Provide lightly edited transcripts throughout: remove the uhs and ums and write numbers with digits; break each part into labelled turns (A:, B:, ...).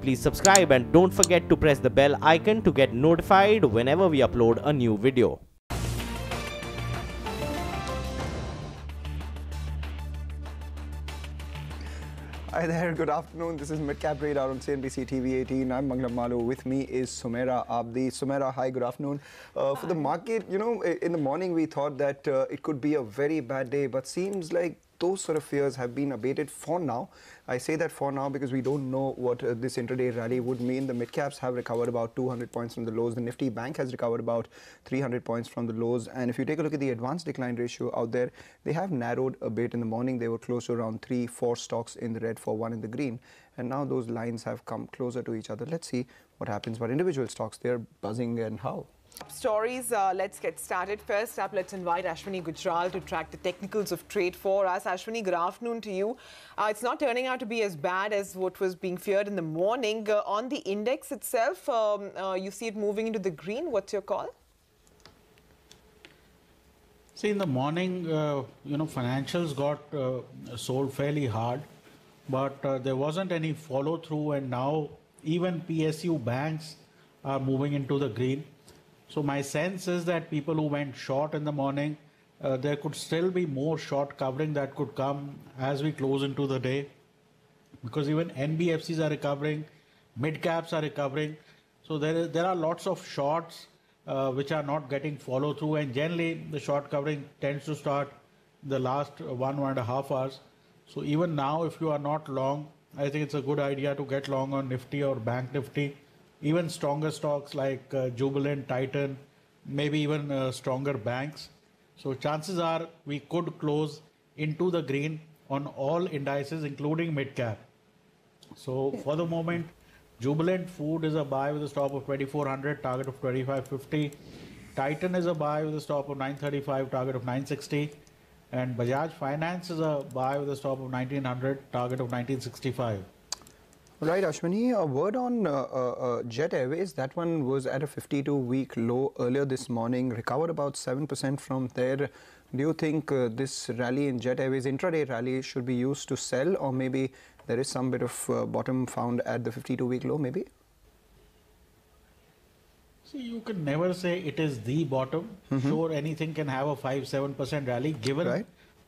A: please subscribe and don't forget to press the bell icon to get notified whenever we upload a new video.
B: Hi there, good afternoon. This is MIDCAP Radar on CNBC TV18. I'm Manglam Malu. With me is Sumaira Abdi. Sumaira, hi, good afternoon. For the market, you know, in the morning we thought that it could be a very bad day, but seems like those sort of fears have been abated for now. I say that for now because we don't know what this intraday rally would mean. The mid-caps have recovered about 200 points from the lows. The Nifty Bank has recovered about 300 points from the lows. And if you take a look at the advanced decline ratio out there, they have narrowed a bit. In the morning, they were close to around 3-4 stocks in the red for 1 in the green. And now those lines have come closer to each other. Let's see what happens. But individual stocks, they're buzzing and how?
C: Stories, let's get started. First up, let's invite Ashwani Gujral to track the technicals of trade for us. Ashwani, good afternoon to you. It's not turning out to be as bad as what was being feared in the morning. On the index itself, you see it moving into the green. What's your call?
D: See, in the morning, financials got sold fairly hard, but there wasn't any follow-through, and now even PSU banks are moving into the green. So my sense is that people who went short in the morning, there could still be more short covering that could come as we close into the day, because even NBFCs are recovering, mid-caps are recovering. So there are lots of shorts which are not getting follow through, and generally the short covering tends to start the last 1.5 hours. So even now, if you are not long, I think it's a good idea to get long on Nifty or Bank Nifty. Even stronger stocks like Jubilant, Titan, maybe even stronger banks. So chances are we could close into the green on all indices, including mid-cap. So for the moment, Jubilant Food is a buy with a stop of 2400, target of 2550. Titan is a buy with a stop of 935, target of 960. And Bajaj Finance is a buy with a stop of 1900, target of 1965.
B: Right, Ashwani, a word on Jet Airways. That one was at a 52-week low earlier this morning, recovered about 7% from there. Do you think this rally in Jet Airways, intraday rally, should be used to sell, or maybe there is some bit of bottom found at the 52-week low, maybe?
D: See, you can never say it is the bottom. Sure, anything can have a 5-7% rally. Given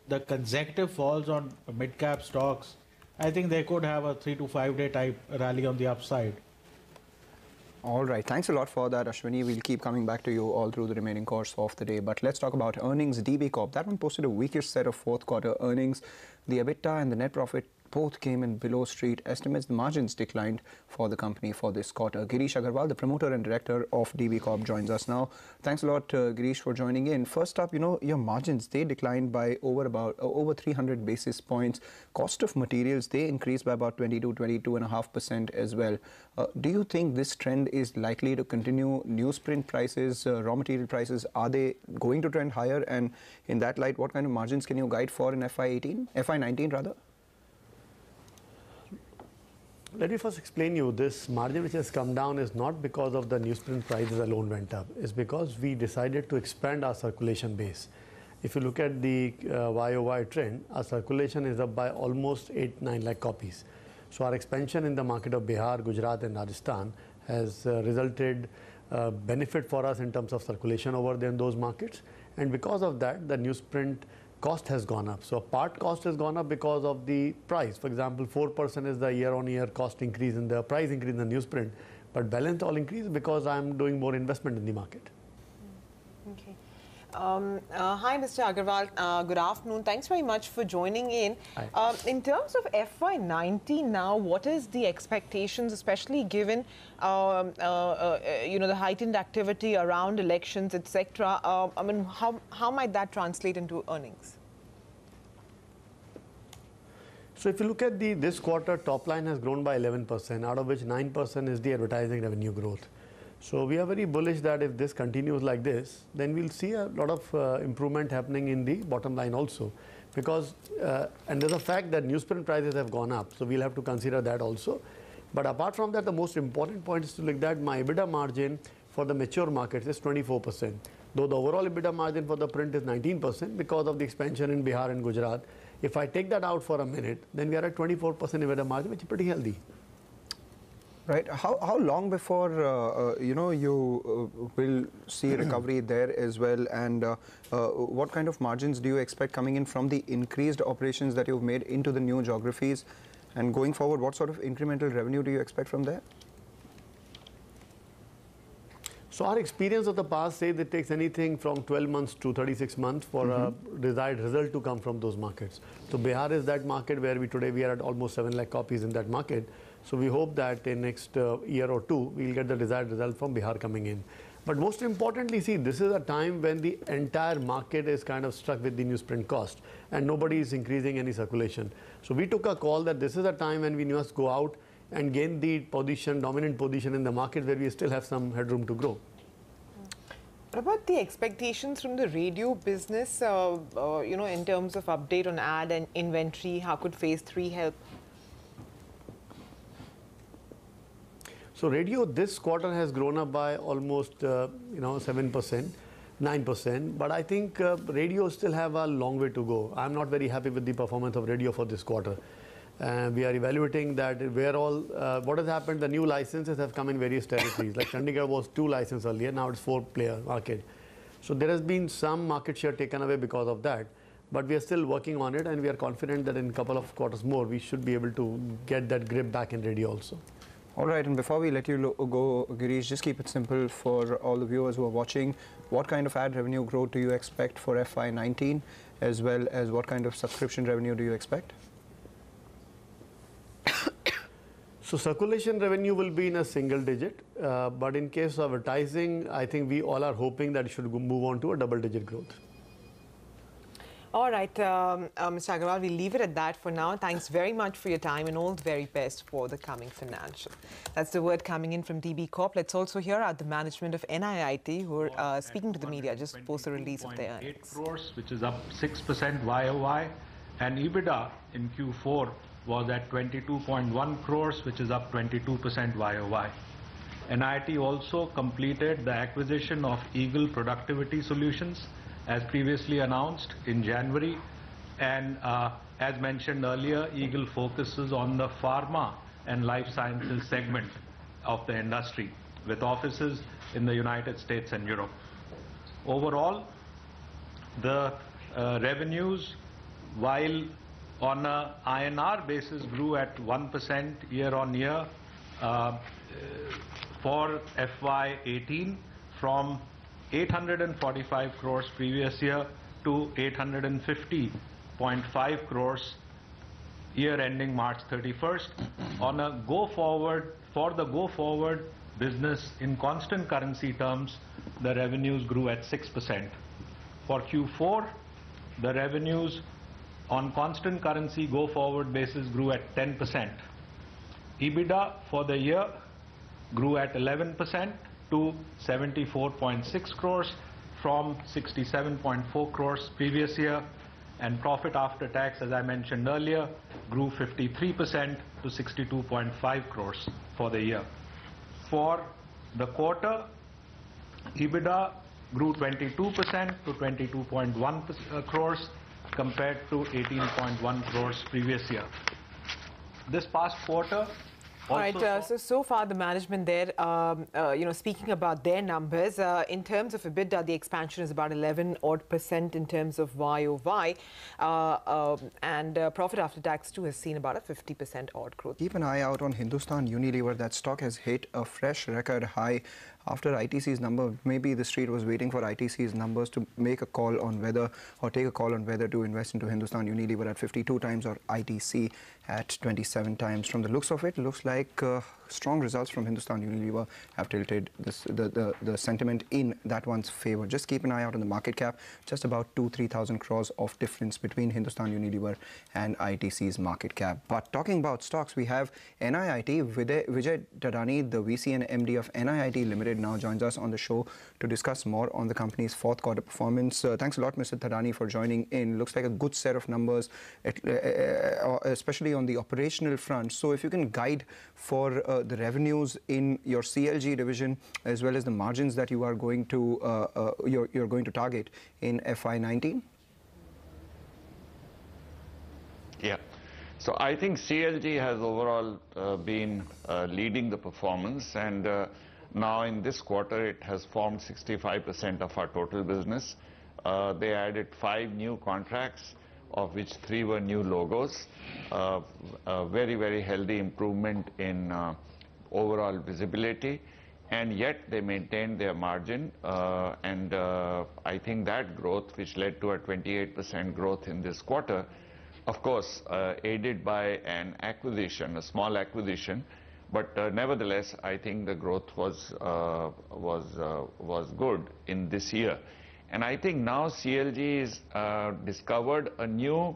D: the consecutive falls on mid-cap stocks, I think they could have a 3 to 5 day type rally on the upside.
B: All right. Thanks a lot for that, Ashwani. We'll keep coming back to you all through the remaining course of the day. But let's talk about earnings. DB Corp, that one posted a weakest set of fourth quarter earnings. The EBITDA and the net profit both came in below street estimates. The margins declined for the company for this quarter. Girish Agarwal, the promoter and director of DB Corp, joins us now. Thanks a lot, Girish, for joining in. First up, you know, your margins, they declined by over 300 basis points. Cost of materials, they increased by about 22.5% as well. Do you think this trend is likely to continue? Newsprint prices, raw material prices, are they going to trend higher? And in that light, what kind of margins can you guide for in FY19 rather?
E: Let me first explain you this margin which has come down is not because of the newsprint prices alone went up. It's because we decided to expand our circulation base. If you look at the YOY trend, our circulation is up by almost 8-9 lakh copies. So our expansion in the market of Bihar, Gujarat and Rajasthan has resulted benefit for us in terms of circulation over there in those markets. And because of that, the newsprint cost has gone up. So part cost has gone up because of the price. For example, 4% is the year-on-year cost increase in the price increase in the newsprint, but balance all increase because I'm doing more investment in the market.
C: Okay. Hi, Mr. Agarwal. Good afternoon. Thanks very much for joining in. In terms of FY19 now, what is the expectations, especially given the heightened activity around elections, etc.? I mean, how might that translate into earnings?
E: So if you look at this quarter, top line has grown by 11%, out of which 9% is the advertising revenue growth. So we are very bullish that if this continues like this, then we'll see a lot of improvement happening in the bottom line also. Because, and there's a fact that newsprint prices have gone up, so we'll have to consider that also. But apart from that, the most important point is to look at my EBITDA margin for the mature markets is 24%. Though the overall EBITDA margin for the print is 19% because of the expansion in Bihar and Gujarat. If I take that out for a minute, then we are at 24% EBITDA margin, which is pretty healthy.
B: Right. How long before you will see recovery there as well, and what kind of margins do you expect coming in from the increased operations that you've made into the new geographies, and going forward, what sort of incremental revenue do you expect from there?
E: So our experience of the past says it takes anything from 12 months to 36 months for a desired result to come from those markets. So Bihar is that market where today we are at almost 7 lakh copies in that market. So we hope that in next year or two, we'll get the desired result from Bihar coming in. But most importantly, see, this is a time when the entire market is kind of stuck with the newsprint cost and nobody is increasing any circulation. So we took a call that this is a time when we must go out and gain the position, dominant position in the market where we still have some headroom to grow.
C: What about the expectations from the radio business, in terms of update on ad and inventory? How could phase 3 help?
E: So radio this quarter has grown up by almost 7%, 9%. But I think radio still have a long way to go. I'm not very happy with the performance of radio for this quarter. We are evaluating that what has happened, the new licenses have come in various territories. Like Chandigarh was 2 licenses earlier, now it's 4-player market. So there has been some market share taken away because of that. But we are still working on it, and we are confident that in a couple of quarters more, we should be able to get that grip back in radio also.
B: All right, and before we let you go, Girish, just keep it simple for all the viewers who are watching. What kind of ad revenue growth do you expect for FY19, as well as what kind of subscription revenue do you expect?
E: So circulation revenue will be in a single digit, but in case of advertising, I think we all are hoping that it should move on to a double-digit growth.
C: All right, Mr. Agarwal, we'll leave it at that for now. Thanks very much for your time and all the very best for the coming financial. That's the word coming in from DB Corp. Let's also hear out the management of NIIT, who are speaking to the media just post the release of their earnings.
F: 8 crores, which is up 6% YOY, and EBITDA in Q4 was at 22.1 crores, which is up 22% YOY. NIIT also completed the acquisition of Eagle Productivity Solutions, as previously announced in January, and as mentioned earlier, Eagle focuses on the pharma and life sciences segment of the industry, with offices in the United States and Europe. Overall, the revenues, while on a INR basis grew at 1% year-on-year for FY18 from 845 crores previous year to 850.5 crores year ending March 31st. On a for the go forward business in constant currency terms, the revenues grew at 6%. For Q4, the revenues on constant currency go forward basis grew at 10%. EBITDA for the year grew at 11% to 74.6 crores from 67.4 crores previous year, and profit after tax, as I mentioned earlier, grew 53% to 62.5 crores for the year. For the quarter, EBITDA grew 22% to 22.1 crores compared to 18.1 crores previous year. This past quarter,
C: all right, so far the management there, speaking about their numbers, in terms of EBITDA, the expansion is about 11% in terms of YOY, and profit after tax too has seen about a 50% odd growth.
B: Keep an eye out on Hindustan Unilever. That stock has hit a fresh record high after ITC's number. Maybe the street was waiting for ITC's numbers to make a call on whether, or take a call on whether to invest into Hindustan Unilever at 52 times or ITC at 27 times. From the looks of it, looks like strong results from Hindustan Unilever have tilted the sentiment in that one's favor. Just keep an eye out on the market cap. Just about 2,000-3,000 crores of difference between Hindustan Unilever and ITC's market cap. But talking about stocks, we have NIIT. Vijay Tadani, the VC and MD of NIIT Limited, now joins us on the show to discuss more on the company's fourth quarter performance. Thanks a lot, Mr. Tadani, for joining in. Looks like a good set of numbers, especially on the operational front. So if you can guide for the revenues in your CLG division, as well as the margins that you are going to you're going to target in FY19.
G: Yeah. So I think CLG has overall been leading the performance, and now in this quarter it has formed 65% of our total business. They added 5 new contracts, of which 3 were new logos. A very, very healthy improvement in overall visibility, and yet they maintained their margin, and I think that growth, which led to a 28% growth in this quarter, of course aided by an acquisition, a small acquisition, but nevertheless I think the growth was good in this year. And I think now CLG has discovered a new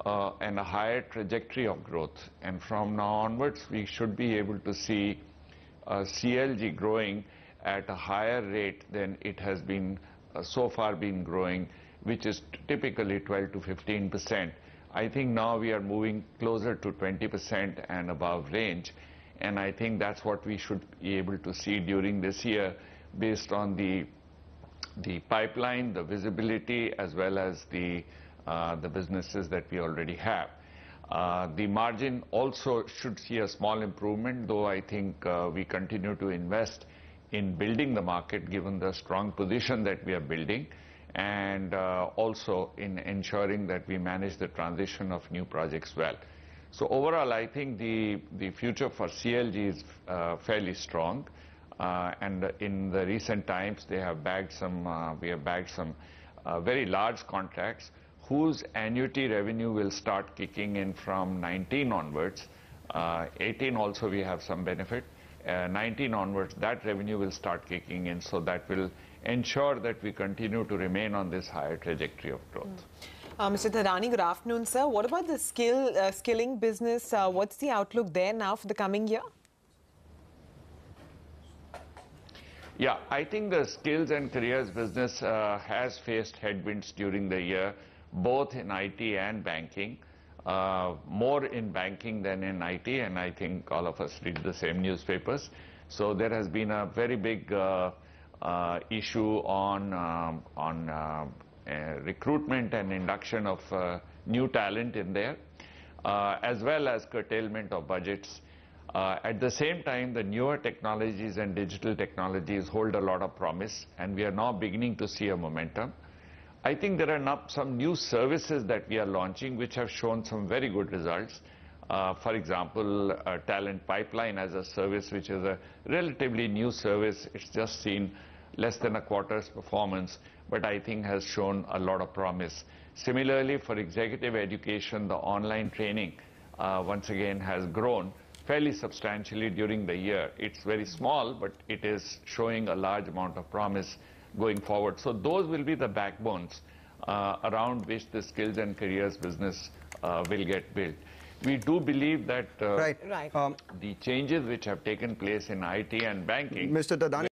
G: and a higher trajectory of growth, and from now onwards we should be able to see CLG growing at a higher rate than it has been so far been growing, which is typically 12 to 15%. I think now we are moving closer to 20% and above range, and I think that's what we should be able to see during this year based on the pipeline, the visibility, as well as the businesses that we already have. The margin also should see a small improvement, though I think we continue to invest in building the market given the strong position that we are building, and also in ensuring that we manage the transition of new projects well. So overall I think the future for CLG is fairly strong, and in the recent times they have bagged some we have bagged some very large contracts whose annuity revenue will start kicking in from 19 onwards. 18 also we have some benefit. 19 onwards that revenue will start kicking in, so that will ensure that we continue to remain on this higher trajectory of growth.
C: Mr. Thadani, good afternoon, sir. What about the skilling business? What's the outlook there now for the coming year?
G: Yeah, I think the skills and careers business has faced headwinds during the year, both in IT and banking. More in banking than in IT, and I think all of us read the same newspapers. So there has been a very big issue on recruitment and induction of new talent in there, as well as curtailment of budgets. At the same time, the newer technologies and digital technologies hold a lot of promise, and we are now beginning to see a momentum. I think there are now some new services that we are launching which have shown some very good results. For example, Talent Pipeline as a service, which is a relatively new service. It's just seen less than a quarter's performance, but I think has shown a lot of promise. Similarly, for executive education, the online training once again has grown fairly substantially during the year. It's very small, but it is showing a large amount of promise going forward. So those will be the backbones around which the skills and careers business will get built. We do believe that the changes which have taken place in IT and banking...
B: Mr. Thadani.